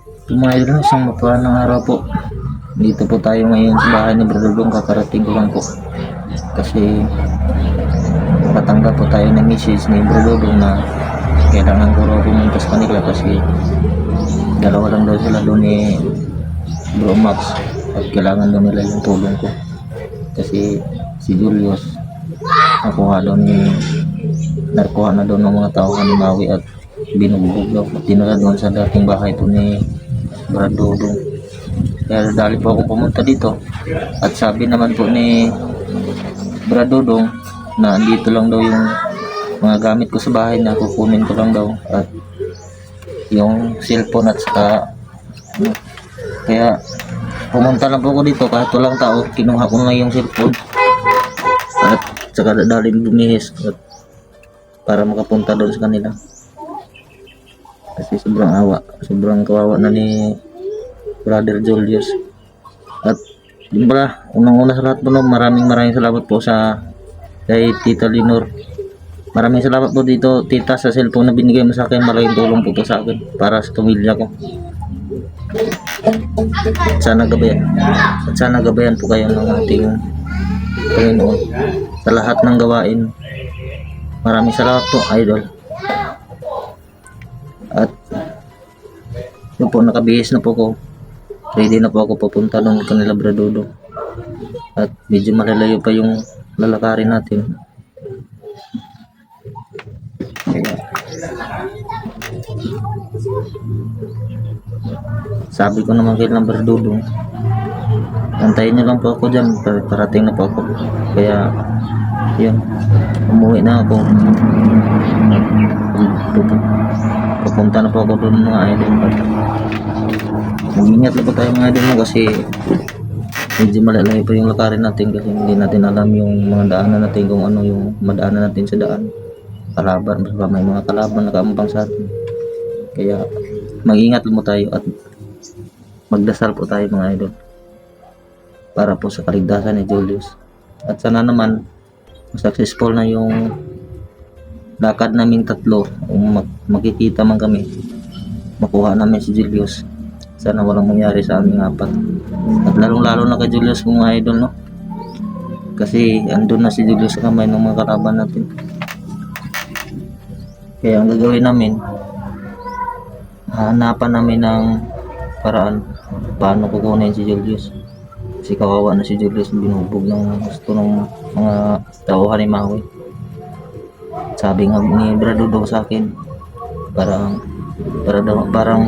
Mga idol, isang mapuan ng araw po. Dito po tayo ngayon sa bahay ni Brother Dong. Kakarating ko lang po. Kasi patanggap po tayo ng message ni Brother Dong na kailangan ko raw pumunta sa kanila kasi dalawa lang daw sila doon ni Bro Max at kailangan daw nila yung tulong ko. Kasi si Julius nakuha na doon ng mga tao Maui at binugbog daw. Dinala doon sa dating bahay po ni Brother Dong. Kaya dali po ako pumunta dito at sabi naman po ni Brado Dong na andito lang daw yung mga gamit ko sa bahay na kukunin ko lang daw at yung cellphone at saka kaya pumunta lang po ako dito kahit walang tao, kinuha ko na yung cellphone at saka dadalhin bumihis at para makapunta doon sa kanila kasi sobrang kawawa na ni Brother Julius. At yun pala, unang-una sa lahat po, no, maraming salamat po kay Tita Linor. Maraming salamat po dito, Tita, sa cellphone na binigay mo sa akin. Malaking tulong po to sa akin para sa pamilya ko. At sana gabayan po kayo ng ating Panginoon sa lahat ng gawain. Maraming salamat po, idol. At yun po, nakabihis na po ko. Ready na po ako papunta doon kanila Bradodo. At medyo malalayo pa yung lalakarin natin. Kaya, sabi ko naman kay Bradodo, antayin nyo lang po ako dyan, parating na po ako. Kaya yun, umuwi na ako. Papunta na po ako doon mga idol. Mag-ingat lang po tayo mga idol kasi medyo malalayo pa yung lakarin natin kasi hindi natin alam yung mga daanan natin, kung ano yung madaanan natin sa daan, kalaban, basta may mga kalaban na kaambang sa atin. Kaya mag-ingat lang po tayo at magdasal po tayo mga idol para po sa kaligtasan ni Julius. At sana naman successful na yung lakad namin tatlo, kung makikita man kami, makuha namin si Julius. Sana walang mangyari sa aming apat. At lalong-lalo na kay Julius mga idol, no? Kasi andun na si Julius sa kamay ng mga kalaban natin. Kaya ang gagawin namin, hanapan namin ng paraan paano kukunin si Julius. Kasi kawawa na si Julius, binubog ng gusto ng mga tao Maui. Sabi nga ni Brado daw sa akin, parang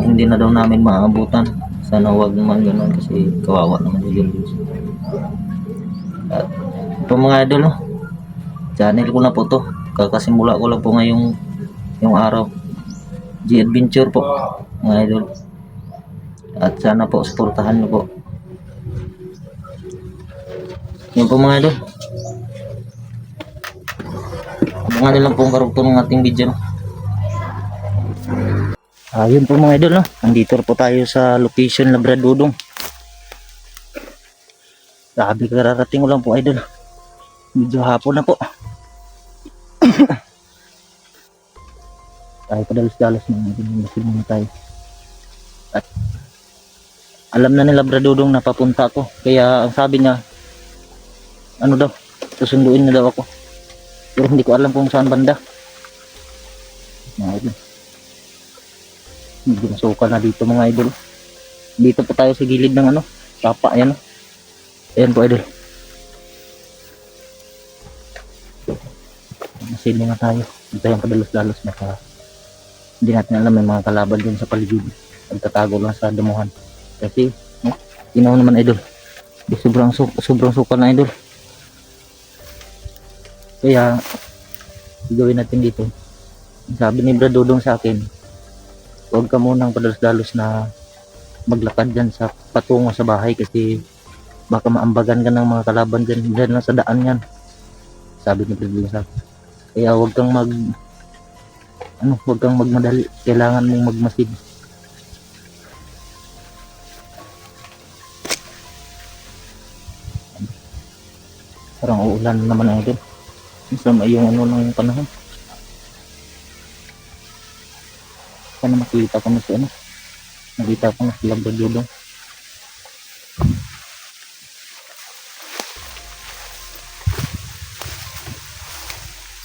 hindi na daw namin maabutan. Sana wag naman ganoon kasi kawawa naman si Julius. At ito mga idol, no? Channel ko na po to, kakasimula ko lang po ngayong yung araw. G Adventure po mga idol. At sana po suportahan niyo po. Yan po mga idol, abangan nilang pong karugtong ng ating video, no? Ayun po mga idol, no? Nandito po tayo sa location na Bradodong. Sabi kararating ko lang po idol, medyo hapon na po. Tayo padalos-dalos na natin muna tayo. At alam na nila Bradodong na papunta ako, kaya ang sabi niya ano daw, susunduin na daw ako, pero hindi ko alam kung saan banda. Mga idol, medyo masuka na dito mga idol. Dito po tayo sa gilid ng ano, tapa, ayan, ayan po idol. Masin nga tayo, hindi tayong padalos-dalos, hindi natin alam may mga kalaban din sa paligid, nagtatago lang sa damuhan. Kasi ginawa naman idol, sobrang suka na idol. Kaya gagawin natin dito, sabi ni Bradodong sa akin, huwag ka munang padalos-dalos na maglakad dyan sa patungo sa bahay kasi baka maambagan ka ng mga kalaban dyan lang sa daan yan, sabi ni Bradodong sa akin. Kaya huwag kang magmadali, kailangan mong magmasid. Parang uulan naman ang idol. Masama yung ano ng panahon. Sana makita ko na si ano, Nakita ko na sila Bradudong.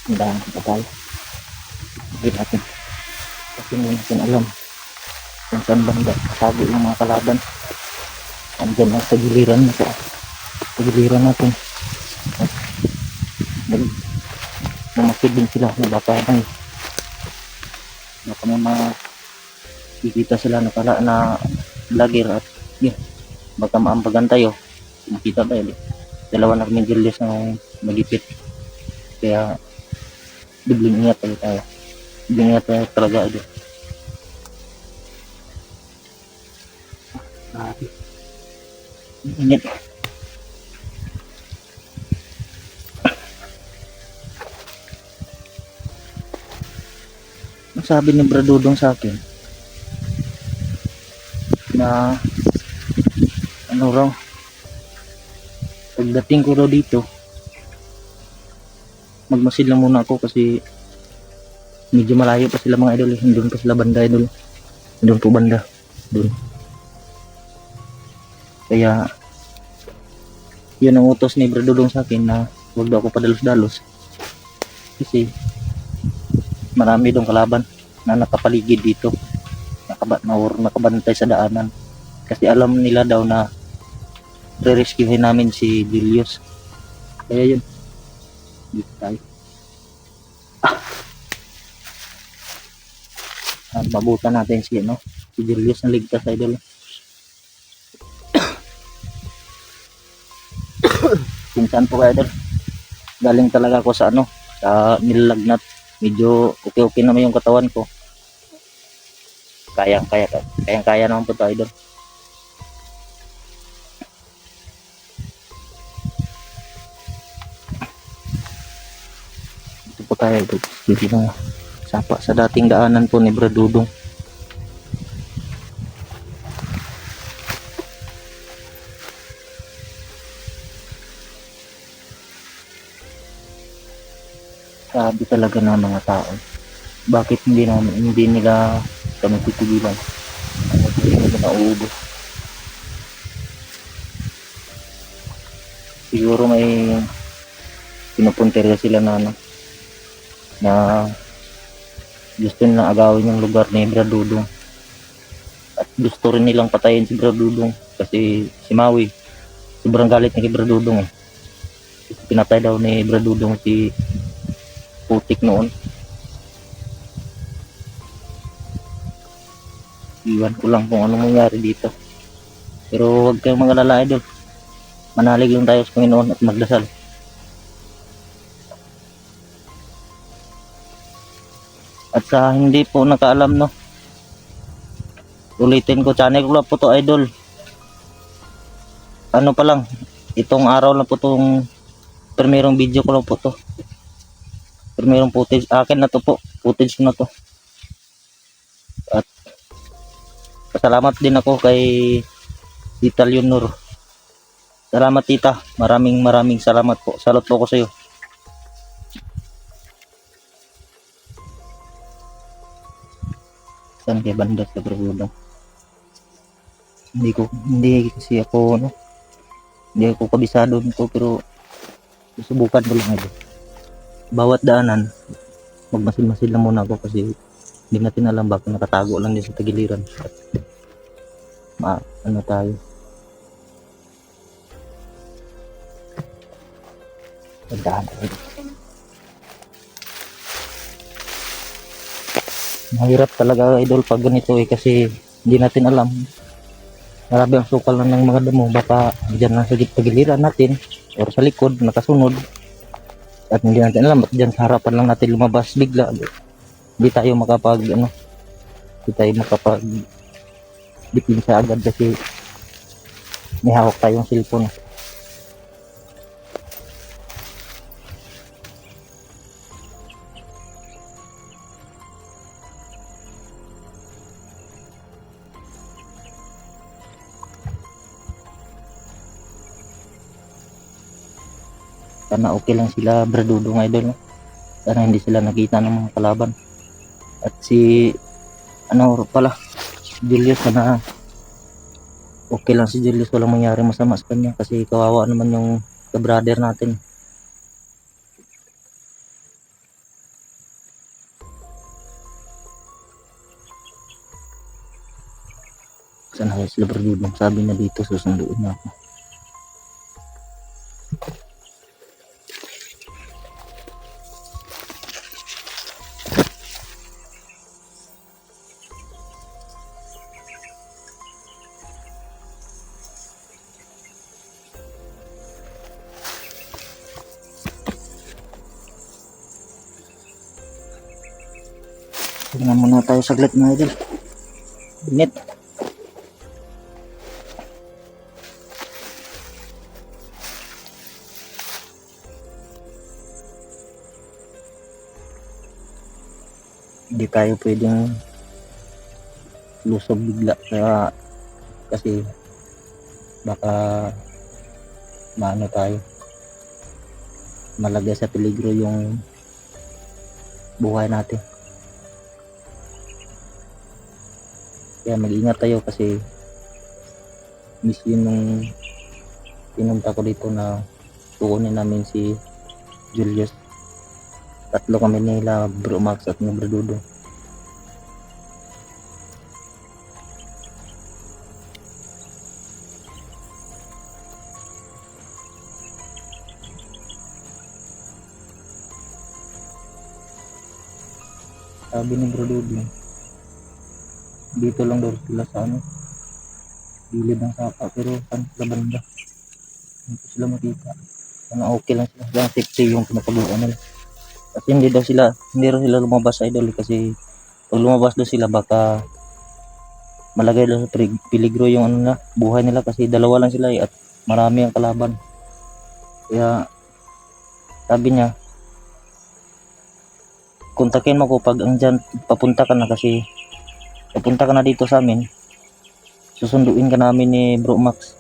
Ang dami pa tayo. Hindi natin. Kasi hindi natin alam kung saan banda kasagi yung mga kalaban. Andyan lang sa giliran na sa giliran natin. At mamakid din sila na baka may mga kikita sila na pala na vlogger at yun, baka maambagan tayo. Makita tayo. Dalawa na kami Julius na magipit. Kaya biglang ingat tayo. Biglang ingat tayo talaga ito. Grabe. Ingat. Ang sabi ni Bradudong sa akin na ano raw, pagdating ko raw dito magmasid lang muna ako kasi medyo malayo pa sila mga idol. Doon pa sila banda idol. Doon po banda. Doon. Kaya yun ang utos ni Bradudong sa akin na huwag daw ako padalos-dalos. Kasi marami doon kalaban na nakapaligid dito. Nakabantay sa daanan. Kasi alam nila daw na re-rescuehin namin si Julius. Kaya yun. Dito tayo. Mabutan natin si Julius na ligtas idol. Pinsan po kayo idol. Galing talaga ako sa sa nilalagnat. Medyo okay naman yung katawan ko. Kayang-kaya naman po tayo idol. Ito po tayo idol. Hindi na sapa sa dating daanan po ni Bradudong. Sabi talaga ng mga tao, bakit hindi nila kami titigilan? Hindi nila nauubos. Siguro may pinupuntirya sila na gusto nilang agawin yung lugar ni Bradudong. At gusto rin nilang patayin si Bradudong kasi si Maui sobrang galit ni Bradudong eh. Pinatay daw ni Bradudong si Putik noon. Iwan ko lang kung anong mangyari dito. Pero huwag kayong mag-alala idol. Manalig lang tayo sa Panginoon at magdasal. At sa hindi po nakaalam ulitin ko, channel ko lang po to idol. Ano pa lang, itong araw lang po tong primerong video ko lang po to. Primerong footage, akin na to po, footage ko na to. At pasalamat din ako kay Tita Leonor. Salamat tita, maraming salamat po. Salot po ako sa iyo. Saan kay banda sa Bradudong? Hindi kasi ako hindi ako kabisado nito, pero susubukan ko lang ito. Bawat daanan magmasid-masid lang muna ako kasi hindi natin alam baka nakatago lang din sa tagiliran. Tayo pagdaan tayo. Mahirap talaga idol pag ganito kasi hindi natin alam. Marami ang sukal lang ng mga damo, baka dyan lang sa tagiliran natin or sa likod nakasunod. At hindi natin alam, at dyan sa harapan lang natin lumabas bigla. Hindi tayo makapag depensa agad kasi may hawak tayong cellphone. Sana okay lang sila Bradudong idol. Sana hindi sila nakita ng mga kalaban. At si pala Julius na okay lang si Julius, walang mangyari masama sa kanya kasi kawawa naman yung brother natin. Sana sila Bradudong, sabi na dito susunduin na ako. Tingnan muna tayo saglit mga idol. Init. Hindi tayo pwedeng lusob bigla kasi baka maano tayo, malagay sa peligro yung buhay natin. Kaya mag-ingat tayo kasi miss yun nung pinunta ko dito na tukunin namin si Julius. Tatlo kami nila, Bro Max at ni Bro Dudo. Sabi ni Bro Dudo, dito lang daw sila sa gilid ng sapa, pero saan sila banda? Hindi sila makita. Sana okay lang sila. Lang safety yung pinapagawa nila. Kasi hindi raw sila lumabas sa idol kasi pag lumabas daw sila baka malagay daw sa peligro yung buhay nila kasi dalawa lang sila at marami ang kalaban. Kaya sabi niya, kontakin mo ko pag andyan papunta ka na kasi papunta ka na dito sa amin, susunduin ka namin ni Bro Max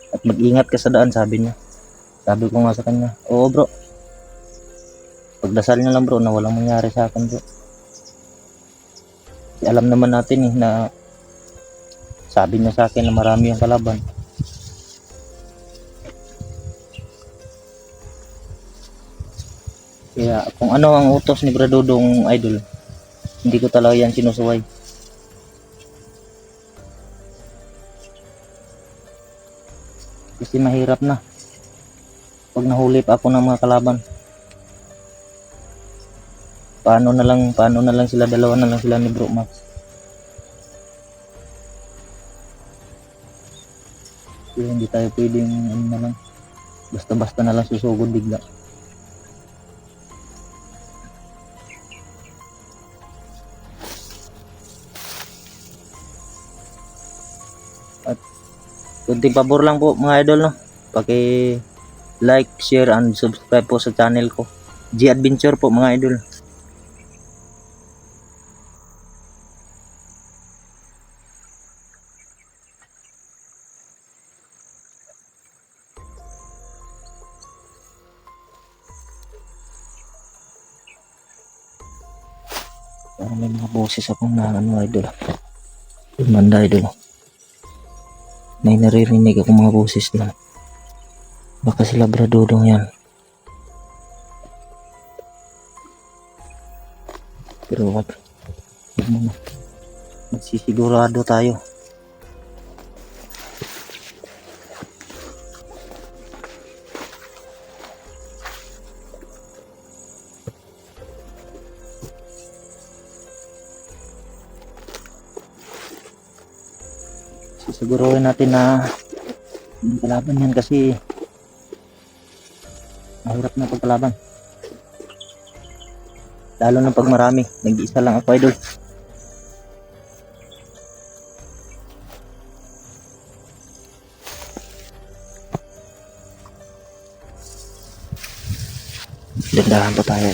at mag-ingat ka sa daan, sabi niya. Sabi ko nga sa kanya, oo bro, pagdasal niya lang bro na walang mangyari sa akin bro. Kasi alam naman natin na sabi niya sa akin na marami ang kalaban. Kaya kung ano ang utos ni Bro Dudong idol, hindi ko talaga yan sinusuway. Kasi mahirap na pag nahuli pa ako ng mga kalaban. Paano na lang sila, dalawa na lang sila ni Bro Max. Kaya hindi tayo pwedeng basta-basta na lang susugod bigla. At kunting pabor lang po mga idol, no? Like, share, and subscribe po sa channel ko. G Adventure po mga idol. Parang may mga boses akong idol. Manda idol. May naririnig ako mga boses na baka sila Bro Dudong yan. Pero wag muna, magsisigurado tayo. Siguruhin natin na hindi kalaban yan kasi mahirap na pagkalaban, lalo na pag marami. Nag-iisa lang ako idol. Dandahan pa tayo.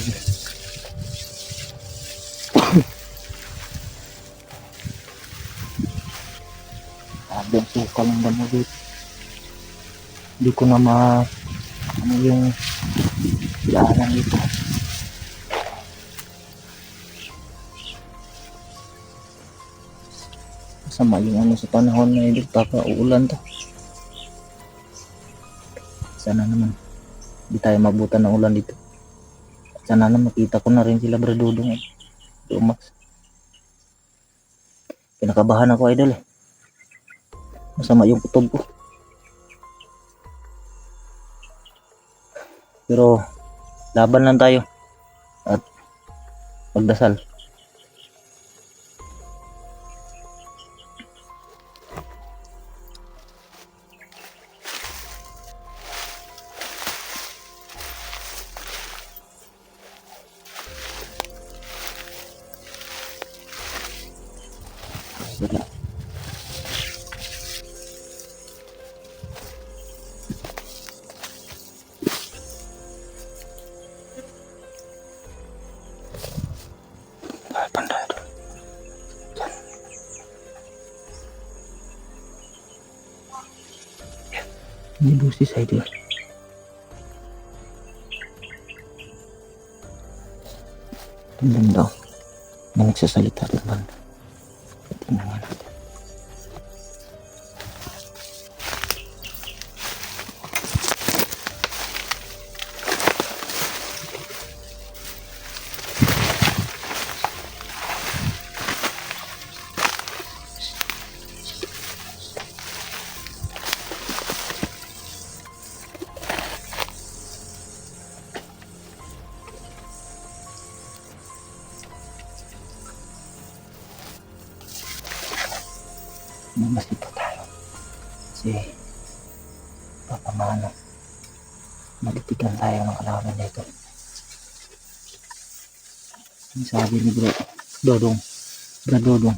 Sabi ang suka lang ba mo dito, hindi ko na yung daanan dito. Sama yung ano sa panahon na idol, baka uulan to. Sana naman di tayo mabutan ng ulan dito. Sana naman makita ko na rin sila Bro Dudong at Dumax. Kinakabahan ako idol eh. Masama yung kutob ko. Pero laban lang tayo at magdasal. Sige. Ay, panday doon. Ini busis idol. Tingnan daw. May nagsasalita doon. Tingnan nga natin. Mas dito tayo. Kasi papamano. Malitikan tayo ng kalaban dito. Ang sabi ni Bro Dodong. Bro Dodong.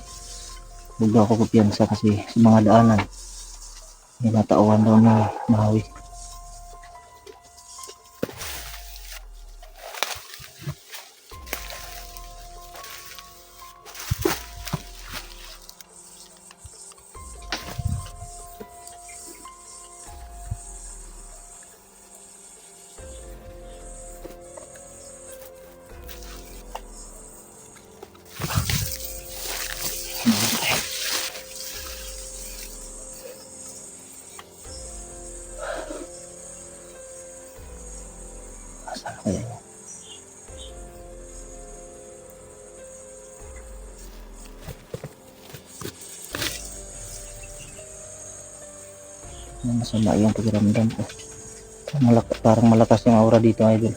Huwag daw ako kupiyansa kasi sa mga daanan. May natauhan daw na Maui. Asan kaya yun? Masama yung pakiramdam ko. Parang malakas yung aura dito idol.